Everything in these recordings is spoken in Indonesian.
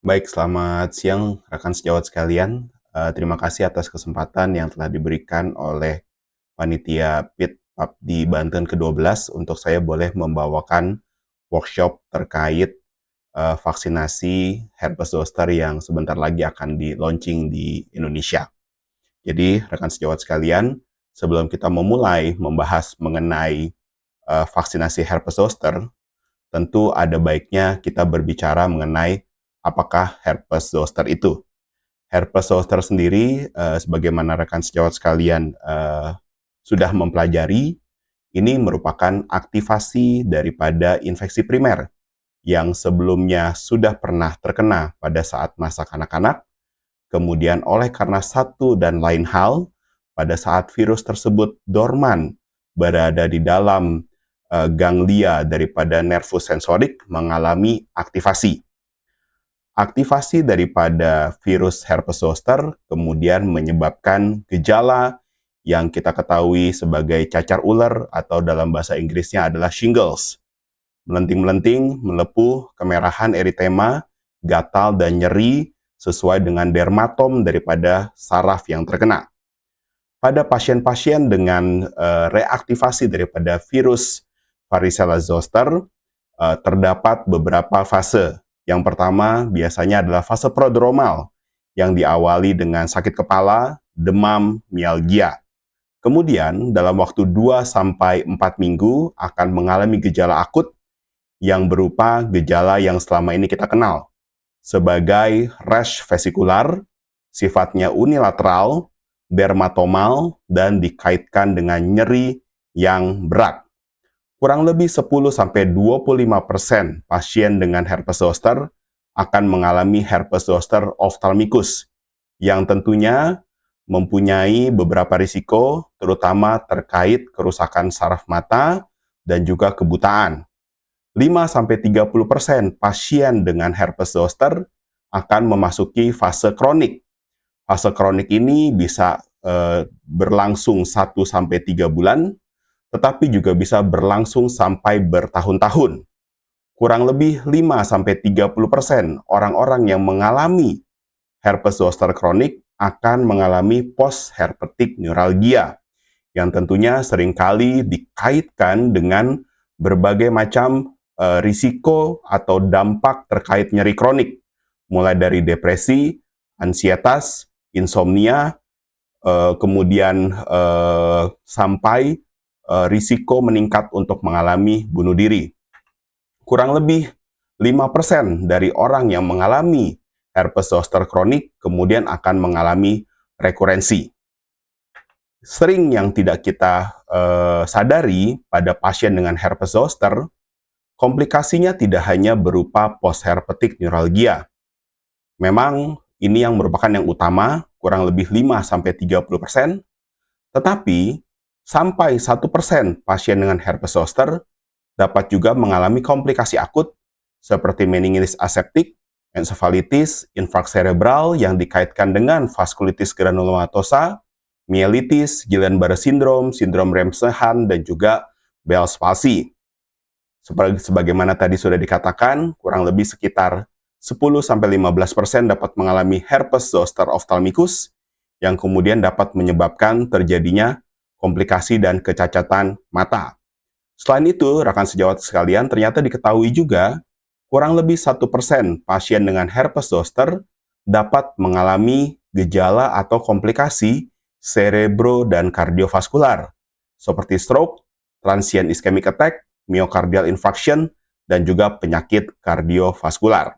Baik, selamat siang rekan sejawat sekalian. Terima kasih atas kesempatan yang telah diberikan oleh panitia PIT di Banten ke-12 untuk saya boleh membawakan workshop terkait vaksinasi herpes zoster yang sebentar lagi akan di-launching di Indonesia. Jadi, rekan sejawat sekalian, sebelum kita memulai membahas mengenai vaksinasi herpes zoster, tentu ada baiknya kita berbicara mengenai apakah herpes zoster itu. Herpes zoster sendiri, sebagaimana rekan sejawat sekalian sudah mempelajari, ini merupakan aktivasi daripada infeksi primer yang sebelumnya sudah pernah terkena pada saat masa kanak-kanak, kemudian oleh karena satu dan lain hal, pada saat virus tersebut dorman berada di dalam ganglia daripada nervus sensorik mengalami aktivasi. Aktivasi daripada virus herpes zoster kemudian menyebabkan gejala yang kita ketahui sebagai cacar ular atau dalam bahasa Inggrisnya adalah shingles. Melenting-melenting, melepuh, kemerahan, eritema, gatal, dan nyeri sesuai dengan dermatom daripada saraf yang terkena. Pada pasien-pasien dengan reaktivasi daripada virus varicella zoster, terdapat beberapa fase. Yang pertama biasanya adalah fase prodromal yang diawali dengan sakit kepala, demam, mialgia. Kemudian dalam waktu 2-4 minggu akan mengalami gejala akut yang berupa gejala yang selama ini kita kenal sebagai rash vesikular, sifatnya unilateral, dermatomal, dan dikaitkan dengan nyeri yang berat. Kurang lebih 10-25% pasien dengan herpes zoster akan mengalami herpes zoster ophthalmicus yang tentunya mempunyai beberapa risiko terutama terkait kerusakan saraf mata dan juga kebutaan. 5-30% pasien dengan herpes zoster akan memasuki fase kronik. Fase kronik ini bisa berlangsung 1-3 bulan, tetapi juga bisa berlangsung sampai bertahun-tahun. Kurang lebih 5-30% orang-orang yang mengalami herpes zoster kronik akan mengalami post-herpetic neuralgia, yang tentunya seringkali dikaitkan dengan berbagai macam risiko atau dampak terkait nyeri kronik, mulai dari depresi, ansietas, insomnia, kemudian sampai risiko meningkat untuk mengalami bunuh diri. Kurang lebih 5% dari orang yang mengalami herpes zoster kronik kemudian akan mengalami rekurensi. Sering yang tidak kita sadari pada pasien dengan herpes zoster, komplikasinya tidak hanya berupa post-herpetic neuralgia. Memang ini yang merupakan yang utama, kurang lebih 5-30%, tetapi sampai 1% pasien dengan herpes zoster dapat juga mengalami komplikasi akut seperti meningitis aseptik, ensefalitis, infark cerebral yang dikaitkan dengan vaskulitis granulomatosa, mielitis, Guillain-Barré syndrome, sindrom Ramsay-Hunt, dan juga Bell's palsy. Sebagaimana tadi sudah dikatakan, kurang lebih sekitar 10-15% dapat mengalami herpes zoster ophthalmicus yang kemudian dapat menyebabkan terjadinya komplikasi dan kecacatan mata. Selain itu, rekan sejawat sekalian, ternyata diketahui juga kurang lebih 1% pasien dengan herpes zoster dapat mengalami gejala atau komplikasi cerebro dan kardiovaskular seperti stroke, transient ischemic attack, myocardial infarction, dan juga penyakit kardiovaskular.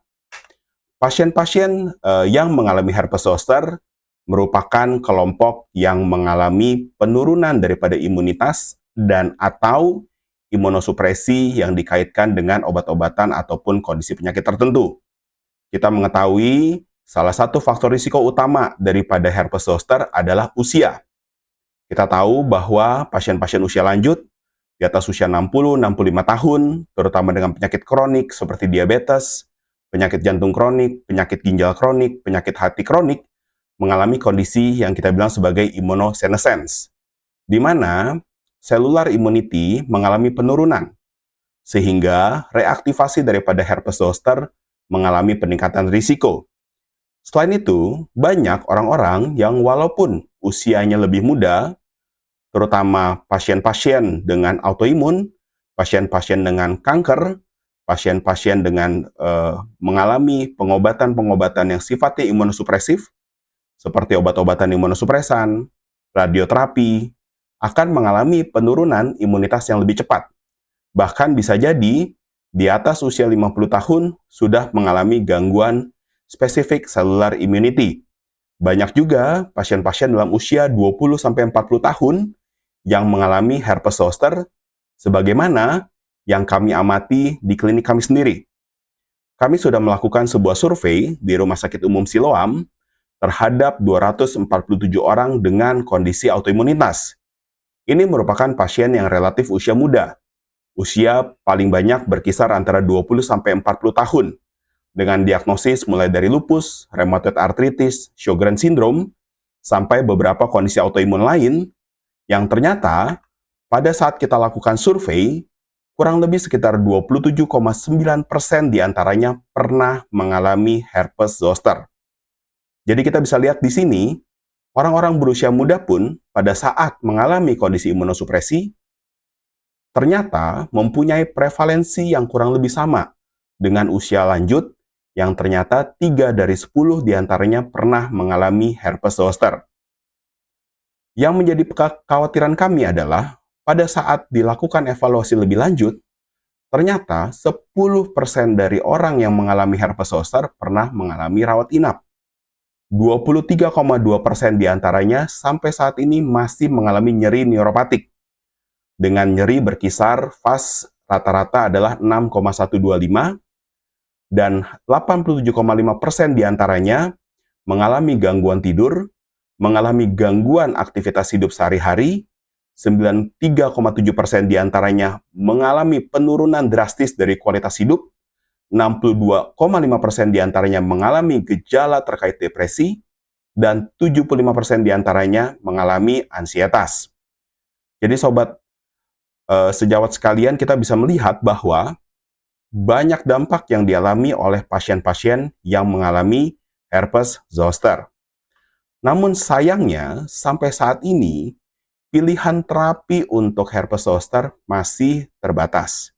Pasien-pasien yang mengalami herpes zoster merupakan kelompok yang mengalami penurunan daripada imunitas dan atau imunosupresi yang dikaitkan dengan obat-obatan ataupun kondisi penyakit tertentu. Kita mengetahui salah satu faktor risiko utama daripada herpes zoster adalah usia. Kita tahu bahwa pasien-pasien usia lanjut, di atas usia 60-65 tahun, terutama dengan penyakit kronik seperti diabetes, penyakit jantung kronik, penyakit ginjal kronik, penyakit hati kronik, mengalami kondisi yang kita bilang sebagai immunosenescence, di mana cellular immunity mengalami penurunan, sehingga reaktivasi daripada herpes zoster mengalami peningkatan risiko. Selain itu, banyak orang-orang yang walaupun usianya lebih muda, terutama pasien-pasien dengan autoimun, pasien-pasien dengan kanker, pasien-pasien dengan mengalami pengobatan-pengobatan yang sifatnya imunosupresif, seperti obat-obatan imunosupresan, radioterapi, akan mengalami penurunan imunitas yang lebih cepat. Bahkan bisa jadi di atas usia 50 tahun sudah mengalami gangguan spesifik cellular immunity. Banyak juga pasien-pasien dalam usia 20-40 tahun yang mengalami herpes zoster, sebagaimana yang kami amati di klinik kami sendiri. Kami sudah melakukan sebuah survei di Rumah Sakit Umum Siloam terhadap 247 orang dengan kondisi autoimunitas. Ini merupakan pasien yang relatif usia muda. Usia paling banyak berkisar antara 20-40 tahun, dengan diagnosis mulai dari lupus, rheumatoid arthritis, Sjogren syndrome, sampai beberapa kondisi autoimun lain yang ternyata pada saat kita lakukan survei, kurang lebih sekitar 27,9% diantaranya pernah mengalami herpes zoster. Jadi kita bisa lihat di sini, orang-orang berusia muda pun pada saat mengalami kondisi imunosupresi, ternyata mempunyai prevalensi yang kurang lebih sama dengan usia lanjut yang ternyata 3 dari 10 diantaranya pernah mengalami herpes zoster. Yang menjadi kekhawatiran kami adalah pada saat dilakukan evaluasi lebih lanjut, ternyata 10% dari orang yang mengalami herpes zoster pernah mengalami rawat inap. 23,2% diantaranya sampai saat ini masih mengalami nyeri neuropatik, dengan nyeri berkisar faz rata-rata adalah 6,125, dan 87,5% diantaranya mengalami gangguan tidur, mengalami gangguan aktivitas hidup sehari-hari, 93,7% diantaranya mengalami penurunan drastis dari kualitas hidup, 62,5% diantaranya mengalami gejala terkait depresi, dan 75% diantaranya mengalami ansietas. Jadi sobat sejawat sekalian, kita bisa melihat bahwa banyak dampak yang dialami oleh pasien-pasien yang mengalami herpes zoster. Namun sayangnya, sampai saat ini, pilihan terapi untuk herpes zoster masih terbatas.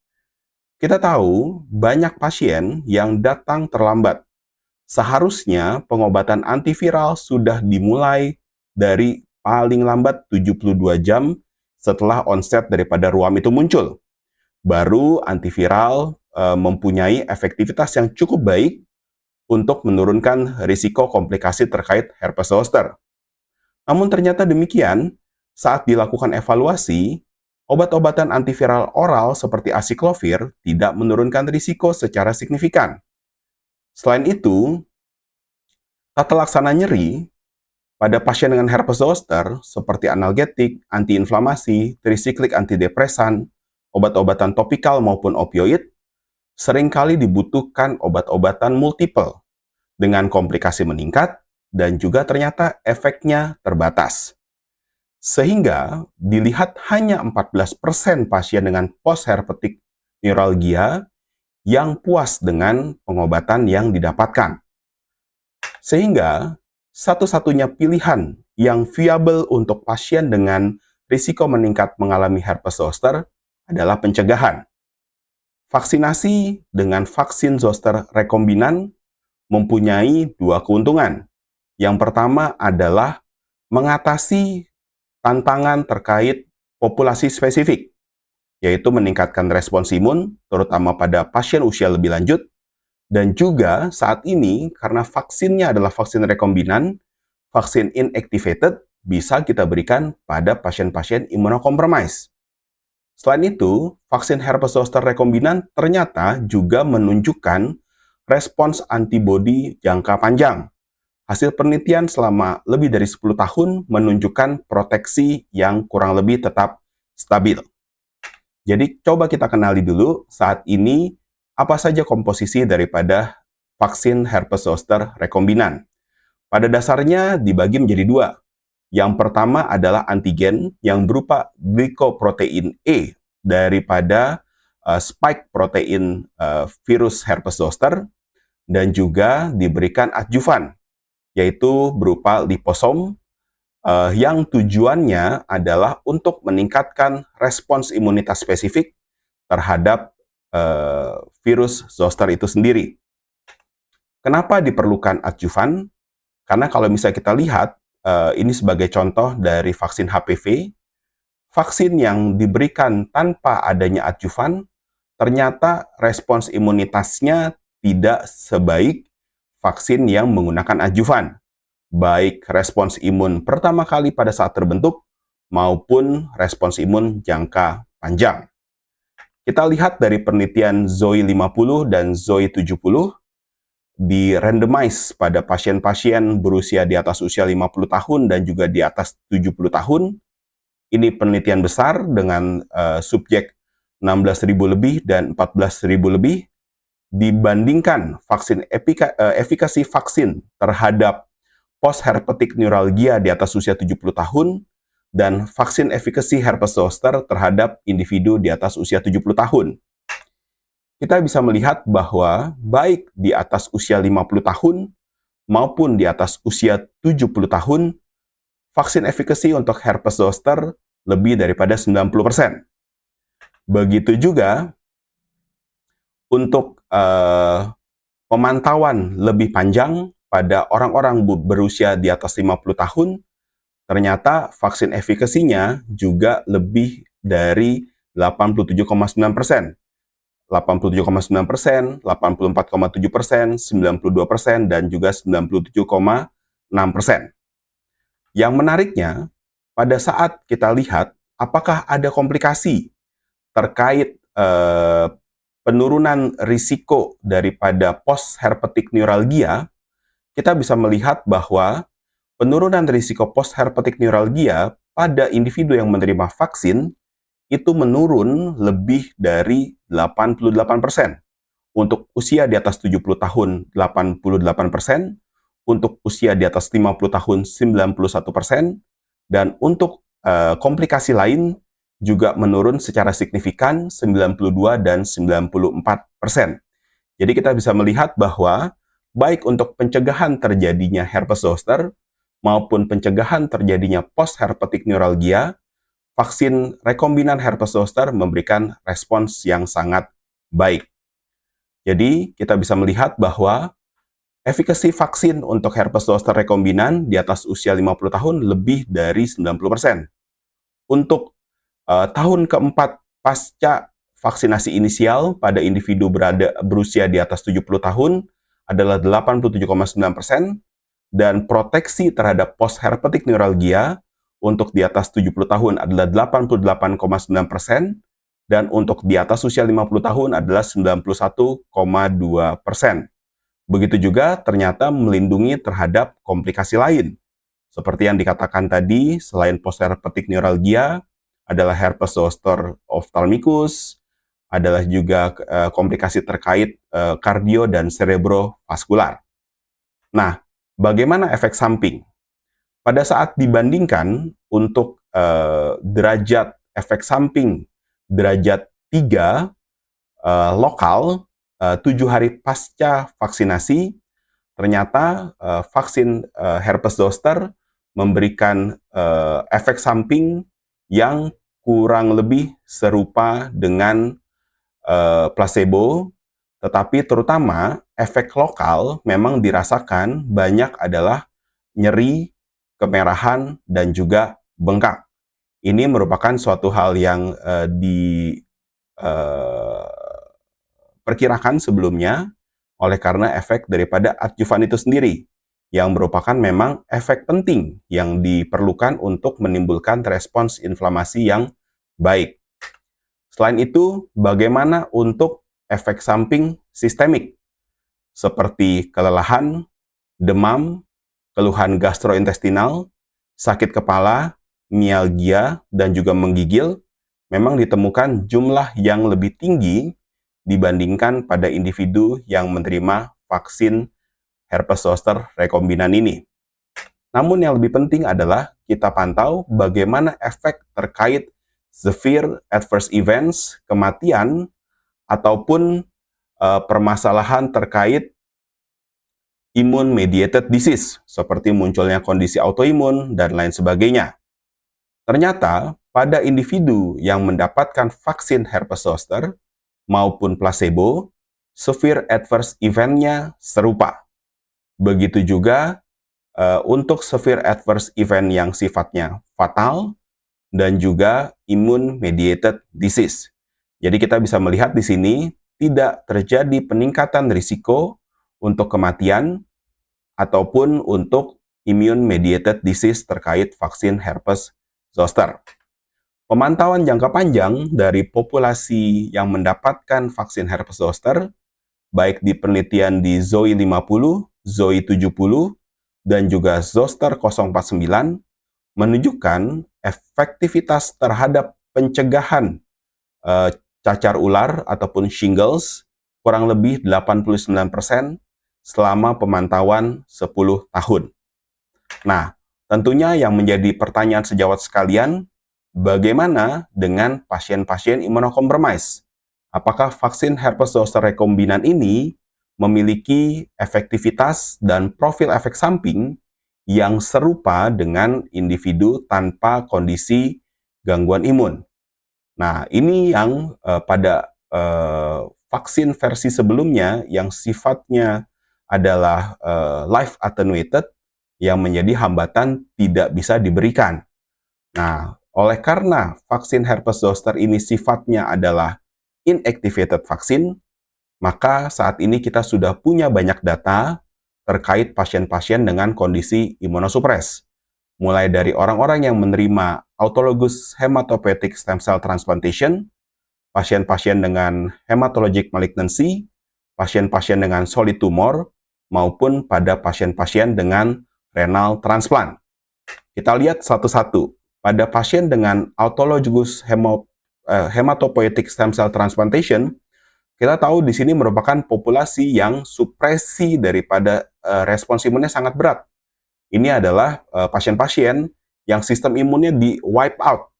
Kita tahu banyak pasien yang datang terlambat. Seharusnya pengobatan antiviral sudah dimulai dari paling lambat 72 jam setelah onset daripada ruam itu muncul. Baru antiviral mempunyai efektivitas yang cukup baik untuk menurunkan risiko komplikasi terkait herpes zoster. Namun ternyata demikian, saat dilakukan evaluasi, obat-obatan antiviral oral seperti aciclovir tidak menurunkan risiko secara signifikan. Selain itu, tata laksana nyeri pada pasien dengan herpes zoster seperti analgetik, antiinflamasi, trisiklik antidepresan, obat-obatan topikal maupun opioid, seringkali dibutuhkan obat-obatan multiple dengan komplikasi meningkat dan juga ternyata efeknya terbatas. Sehingga dilihat hanya 14% pasien dengan post-herpetic neuralgia yang puas dengan pengobatan yang didapatkan. Sehingga satu-satunya pilihan yang viabel untuk pasien dengan risiko meningkat mengalami herpes zoster adalah pencegahan. Vaksinasi dengan vaksin zoster rekombinan mempunyai dua keuntungan. Yang pertama adalah mengatasi tantangan terkait populasi spesifik, yaitu meningkatkan respons imun, terutama pada pasien usia lebih lanjut, dan juga saat ini karena vaksinnya adalah vaksin rekombinan, vaksin inactivated bisa kita berikan pada pasien-pasien imunokompromis. Selain itu, vaksin herpes zoster rekombinan ternyata juga menunjukkan respons antibodi jangka panjang. Hasil penelitian selama lebih dari 10 tahun menunjukkan proteksi yang kurang lebih tetap stabil. Jadi coba kita kenali dulu saat ini apa saja komposisi daripada vaksin herpes zoster rekombinan. Pada dasarnya dibagi menjadi dua. Yang pertama adalah antigen yang berupa glikoprotein E daripada spike protein virus herpes zoster. dan juga diberikan adjuvan, yaitu berupa liposom yang tujuannya adalah untuk meningkatkan respons imunitas spesifik terhadap virus zoster itu sendiri. Kenapa diperlukan adjuvan? Karena kalau misalnya kita lihat, ini sebagai contoh dari vaksin HPV, vaksin yang diberikan tanpa adanya adjuvan, ternyata respons imunitasnya tidak sebaik vaksin yang menggunakan adjuvan. Baik respons imun pertama kali pada saat terbentuk, maupun respons imun jangka panjang. Kita lihat dari penelitian ZOE 50 dan ZOE 70, di randomize pada pasien-pasien berusia di atas usia 50 tahun dan juga di atas 70 tahun. Ini penelitian besar dengan subjek 16.000 lebih dan 14.000 lebih. Dibandingkan efikasi vaksin terhadap post-herpetic neuralgia di atas usia 70 tahun dan vaksin efikasi herpes zoster terhadap individu di atas usia 70 tahun. Kita bisa melihat bahwa baik di atas usia 50 tahun maupun di atas usia 70 tahun, vaksin efikasi untuk herpes zoster lebih daripada 90%. Begitu juga untuk pemantauan lebih panjang pada orang-orang berusia di atas 50 tahun, ternyata vaksin efikasinya juga lebih dari 87,9%. 87,9%, 84,7%, 92%, dan juga 97,6%. Yang menariknya, pada saat kita lihat apakah ada komplikasi terkait penurunan risiko daripada post-herpetic neuralgia, kita bisa melihat bahwa penurunan risiko post-herpetic neuralgia pada individu yang menerima vaksin itu menurun lebih dari 88%. Untuk usia di atas 70 tahun, 88%. Untuk usia di atas 50 tahun, 91%. Dan untuk komplikasi lain juga menurun secara signifikan, 92 dan 94%. Jadi kita bisa melihat bahwa baik untuk pencegahan terjadinya herpes zoster maupun pencegahan terjadinya post-herpetic neuralgia, vaksin rekombinan herpes zoster memberikan respons yang sangat baik. Jadi, kita bisa melihat bahwa efikasi vaksin untuk herpes zoster rekombinan di atas usia 50 tahun lebih dari 90%. Untuk tahun keempat pasca vaksinasi inisial pada individu berusia di atas 70 tahun adalah 87,9%, dan proteksi terhadap post-herpetic neuralgia untuk di atas 70 tahun adalah 88,9%, dan untuk di atas usia 50 tahun adalah 91,2%. Begitu juga ternyata melindungi terhadap komplikasi lain. Seperti yang dikatakan tadi, selain post-herpetic neuralgia, adalah herpes zoster ophthalmicus, adalah juga komplikasi terkait kardio dan cerebrovaskular. Nah, bagaimana efek samping? Pada saat dibandingkan untuk derajat efek samping derajat 3 lokal 7 hari pasca vaksinasi, ternyata vaksin herpes zoster memberikan efek samping yang kurang lebih serupa dengan placebo, tetapi terutama efek lokal memang dirasakan banyak adalah nyeri, kemerahan, dan juga bengkak. Ini merupakan suatu hal yang diperkirakan sebelumnya oleh karena efek daripada adjuvan itu sendiri, yang merupakan memang efek penting yang diperlukan untuk menimbulkan respons inflamasi yang baik. Selain itu, bagaimana untuk efek samping sistemik, seperti kelelahan, demam, keluhan gastrointestinal, sakit kepala, mialgia, dan juga menggigil, memang ditemukan jumlah yang lebih tinggi dibandingkan pada individu yang menerima vaksin herpes zoster rekombinan ini. Namun yang lebih penting adalah kita pantau bagaimana efek terkait severe adverse events, kematian, ataupun permasalahan terkait immune-mediated disease, seperti munculnya kondisi autoimun dan lain sebagainya. Ternyata, pada individu yang mendapatkan vaksin herpes zoster maupun placebo, severe adverse event-nya serupa. Begitu juga untuk severe adverse event yang sifatnya fatal dan juga immune-mediated disease. Jadi kita bisa melihat di sini tidak terjadi peningkatan risiko untuk kematian ataupun untuk immune-mediated disease terkait vaksin herpes zoster. Pemantauan jangka panjang dari populasi yang mendapatkan vaksin herpes zoster, baik di penelitian di ZOI 50, ZOI 70, dan juga zoster 049, menunjukkan efektivitas terhadap pencegahan cacar ular ataupun shingles kurang lebih 89% selama pemantauan 10 tahun. Nah, tentunya yang menjadi pertanyaan sejawat sekalian, bagaimana dengan pasien-pasien imunokompromis? Apakah vaksin herpes zoster rekombinan ini memiliki efektivitas dan profil efek samping yang serupa dengan individu tanpa kondisi gangguan imun? Nah, ini yang pada vaksin versi sebelumnya yang sifatnya adalah live attenuated yang menjadi hambatan tidak bisa diberikan. Nah, oleh karena vaksin herpes zoster ini sifatnya adalah inactivated vaksin, maka saat ini kita sudah punya banyak data terkait pasien-pasien dengan kondisi imunosupres. Mulai dari orang-orang yang menerima autologous hematopoietic stem cell transplantation, pasien-pasien dengan hematologic malignancy, pasien-pasien dengan solid tumor, maupun pada pasien-pasien dengan renal transplant. Kita lihat satu-satu. Pada pasien dengan autologous hematopoietic stem cell transplantation, kita tahu di sini merupakan populasi yang supresi daripada respons imunnya sangat berat. Ini adalah pasien-pasien yang sistem imunnya di wipe out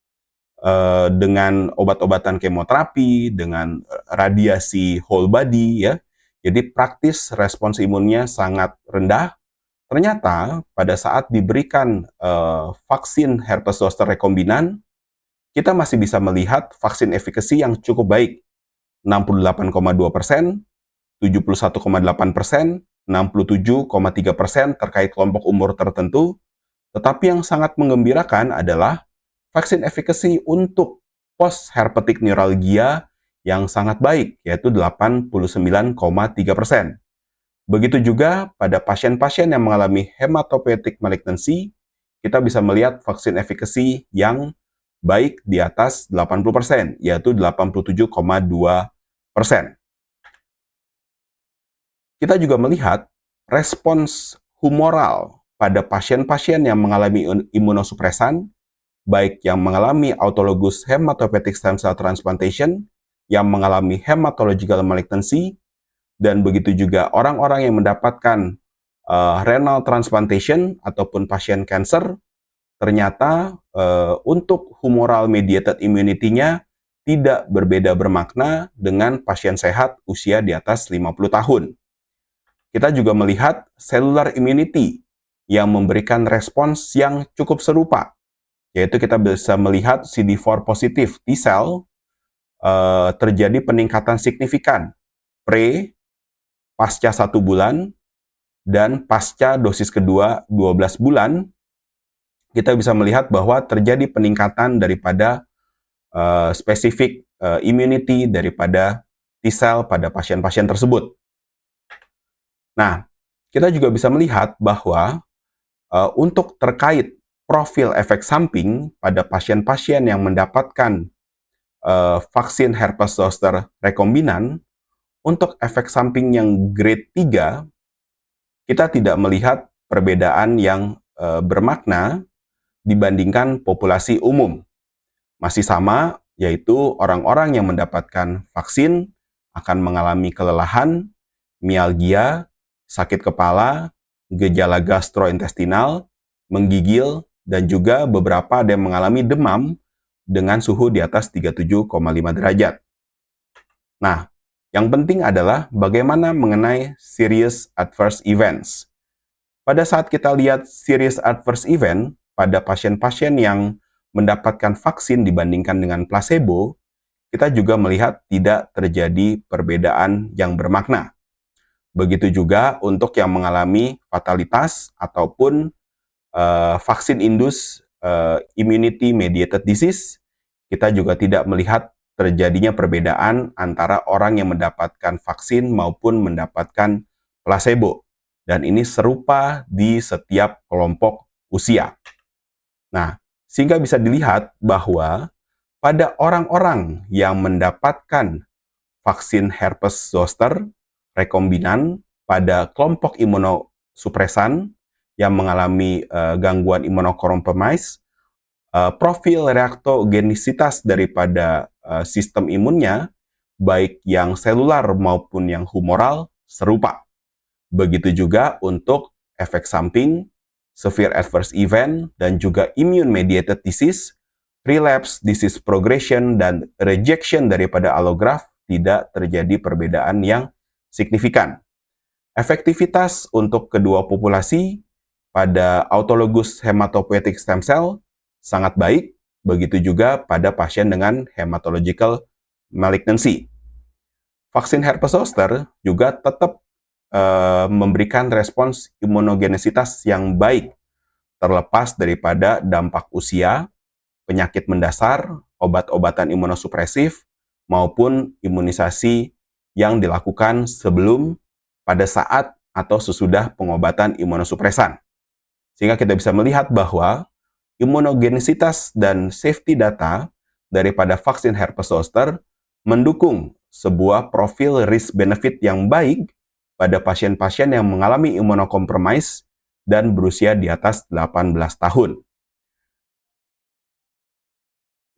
dengan obat-obatan kemoterapi, dengan radiasi whole body, ya. Jadi praktis respons imunnya sangat rendah. Ternyata pada saat diberikan vaksin herpes zoster rekombinan, kita masih bisa melihat vaksin efikasi yang cukup baik. 68,2%, 71,8%, 67,3% terkait kelompok umur tertentu. Tetapi yang sangat menggembirakan adalah vaksin efikasi untuk post-herpetic neuralgia yang sangat baik, yaitu 89,3%. Begitu juga pada pasien-pasien yang mengalami hematopoietic malignancy, kita bisa melihat vaksin efikasi yang baik di atas 80%, yaitu 87,2%. Kita juga melihat respons humoral pada pasien-pasien yang mengalami imunosupresan, baik yang mengalami autologous hematopoietic stem cell transplantation, yang mengalami hematological malignancy, dan begitu juga orang-orang yang mendapatkan renal transplantation ataupun pasien cancer, ternyata untuk humoral mediated immunity-nya tidak berbeda bermakna dengan pasien sehat usia di atas 50 tahun. Kita juga melihat cellular immunity yang memberikan respons yang cukup serupa, yaitu kita bisa melihat CD4 positif T-cell terjadi peningkatan signifikan pasca 1 bulan dan pasca dosis kedua 12 bulan, kita bisa melihat bahwa terjadi peningkatan daripada spesifik immunity daripada T-cell pada pasien-pasien tersebut. Nah, kita juga bisa melihat bahwa untuk terkait profil efek samping pada pasien-pasien yang mendapatkan vaksin herpes zoster rekombinan, untuk efek samping yang grade 3, kita tidak melihat perbedaan yang bermakna dibandingkan populasi umum. Masih sama, yaitu orang-orang yang mendapatkan vaksin akan mengalami kelelahan, mialgia, sakit kepala, gejala gastrointestinal, menggigil, dan juga beberapa ada yang mengalami demam dengan suhu di atas 37,5 derajat. Nah, Yang penting adalah bagaimana mengenai serious adverse events. Pada saat kita lihat serious adverse event pada pasien-pasien yang mendapatkan vaksin dibandingkan dengan placebo, kita juga melihat tidak terjadi perbedaan yang bermakna. Begitu juga untuk yang mengalami fatalitas ataupun vaksin induced immunity mediated disease, kita juga tidak melihat terjadinya perbedaan antara orang yang mendapatkan vaksin maupun mendapatkan placebo. Dan ini serupa di setiap kelompok usia. Nah, sehingga bisa dilihat bahwa pada orang-orang yang mendapatkan vaksin herpes zoster rekombinan pada kelompok imunosupresan yang mengalami gangguan imunokompromis, profil reaktogenisitas daripada sistem imunnya, baik yang selular maupun yang humoral, serupa. Begitu juga untuk efek samping, severe adverse event, dan juga immune-mediated disease, relapse, disease progression, dan rejection daripada allograft tidak terjadi perbedaan yang signifikan. Efektivitas untuk kedua populasi pada autologous hematopoietic stem cell sangat baik, begitu juga pada pasien dengan hematological malignancy. Vaksin herpes zoster juga tetap memberikan respons imunogenisitas yang baik, terlepas daripada dampak usia, penyakit mendasar, obat-obatan imunosupresif, maupun imunisasi yang dilakukan sebelum, pada saat, atau sesudah pengobatan imunosupresan. Sehingga kita bisa melihat bahwa imunogenisitas dan safety data daripada vaksin herpes zoster mendukung sebuah profil risk-benefit yang baik pada pasien-pasien yang mengalami imunokompromis dan berusia di atas 18 tahun.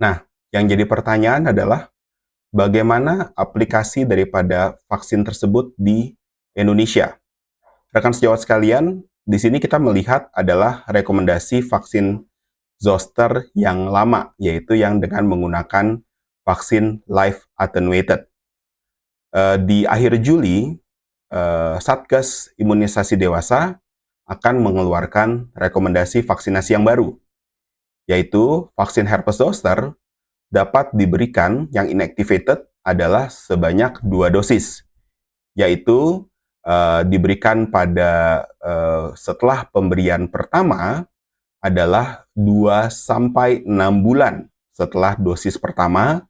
Nah, yang jadi pertanyaan adalah bagaimana aplikasi daripada vaksin tersebut di Indonesia? Rekan sejawat sekalian, di sini kita melihat adalah rekomendasi vaksin zoster yang lama, yaitu yang dengan menggunakan vaksin live attenuated. Di akhir Juli, Satgas Imunisasi Dewasa akan mengeluarkan rekomendasi vaksinasi yang baru, yaitu vaksin herpes zoster dapat diberikan yang inactivated adalah sebanyak 2 dosis, yaitu diberikan pada setelah pemberian pertama adalah 2-6 bulan setelah dosis pertama,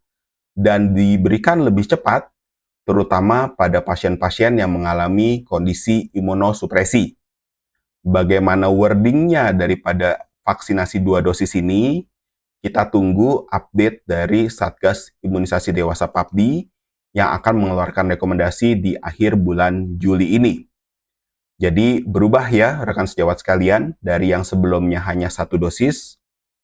dan diberikan lebih cepat terutama pada pasien-pasien yang mengalami kondisi imunosupresi. Bagaimana wordingnya daripada vaksinasi 2 dosis ini, kita tunggu update dari Satgas Imunisasi Dewasa PAPDI yang akan mengeluarkan rekomendasi di akhir bulan Juli ini. Jadi berubah ya rekan sejawat sekalian, dari yang sebelumnya hanya 1 dosis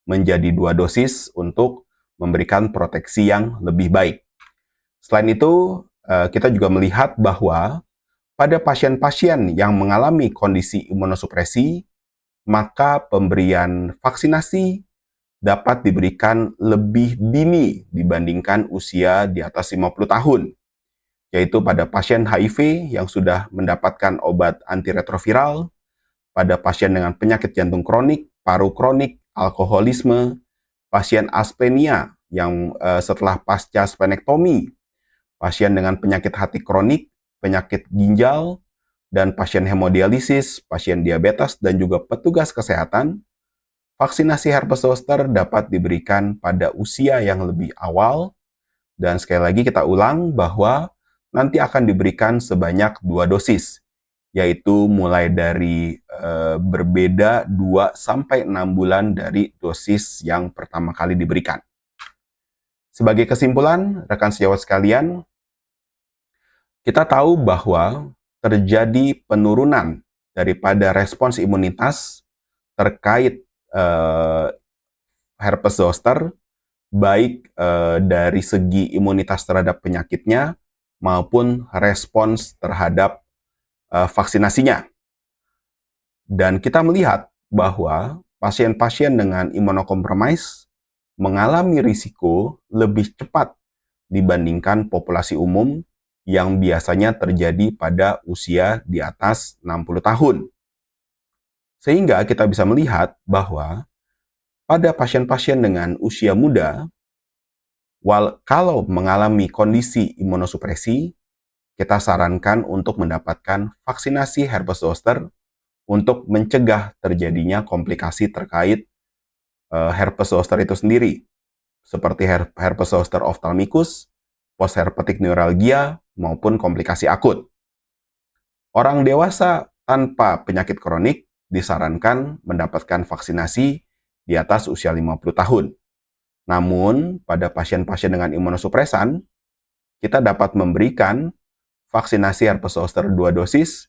menjadi 2 dosis untuk memberikan proteksi yang lebih baik. Selain itu, kita juga melihat bahwa pada pasien-pasien yang mengalami kondisi imunosupresi, maka pemberian vaksinasi dapat diberikan lebih dini dibandingkan usia di atas 50 tahun, yaitu pada pasien HIV yang sudah mendapatkan obat antiretroviral, pada pasien dengan penyakit jantung kronik, paru kronik, alkoholisme, pasien aspenia yang setelah pasca splenektomi, pasien dengan penyakit hati kronik, penyakit ginjal, dan pasien hemodialisis, pasien diabetes, dan juga petugas kesehatan. Vaksinasi herpes zoster dapat diberikan pada usia yang lebih awal, dan sekali lagi kita ulang bahwa nanti akan diberikan sebanyak 2 dosis, yaitu mulai dari berbeda 2-6 bulan dari dosis yang pertama kali diberikan. Sebagai kesimpulan, rekan sejawat sekalian, kita tahu bahwa terjadi penurunan daripada respons imunitas terkait herpes zoster, baik dari segi imunitas terhadap penyakitnya maupun respons terhadap vaksinasinya. Dan kita melihat bahwa pasien-pasien dengan imunokompromis mengalami risiko lebih cepat dibandingkan populasi umum yang biasanya terjadi pada usia di atas 60 tahun. Sehingga kita bisa melihat bahwa pada pasien-pasien dengan usia muda, kalau mengalami kondisi imunosupresi, kita sarankan untuk mendapatkan vaksinasi herpes zoster untuk mencegah terjadinya komplikasi terkait herpes zoster itu sendiri, seperti herpes zoster ophthalmicus, postherpetic neuralgia, maupun komplikasi akut. Orang dewasa tanpa penyakit kronik disarankan mendapatkan vaksinasi di atas usia 50 tahun. Namun, pada pasien-pasien dengan imunosupresan, kita dapat memberikan vaksinasi herpes zoster 2 dosis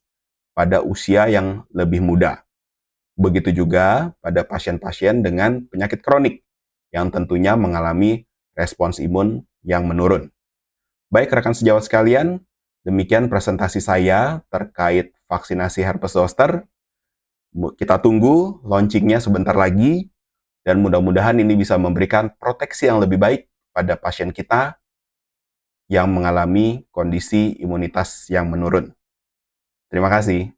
pada usia yang lebih muda. Begitu juga pada pasien-pasien dengan penyakit kronik yang tentunya mengalami respons imun yang menurun. Baik rekan sejawat sekalian, demikian presentasi saya terkait vaksinasi herpes zoster. Kita tunggu launchingnya sebentar lagi, dan mudah-mudahan ini bisa memberikan proteksi yang lebih baik pada pasien kita yang mengalami kondisi imunitas yang menurun. Terima kasih.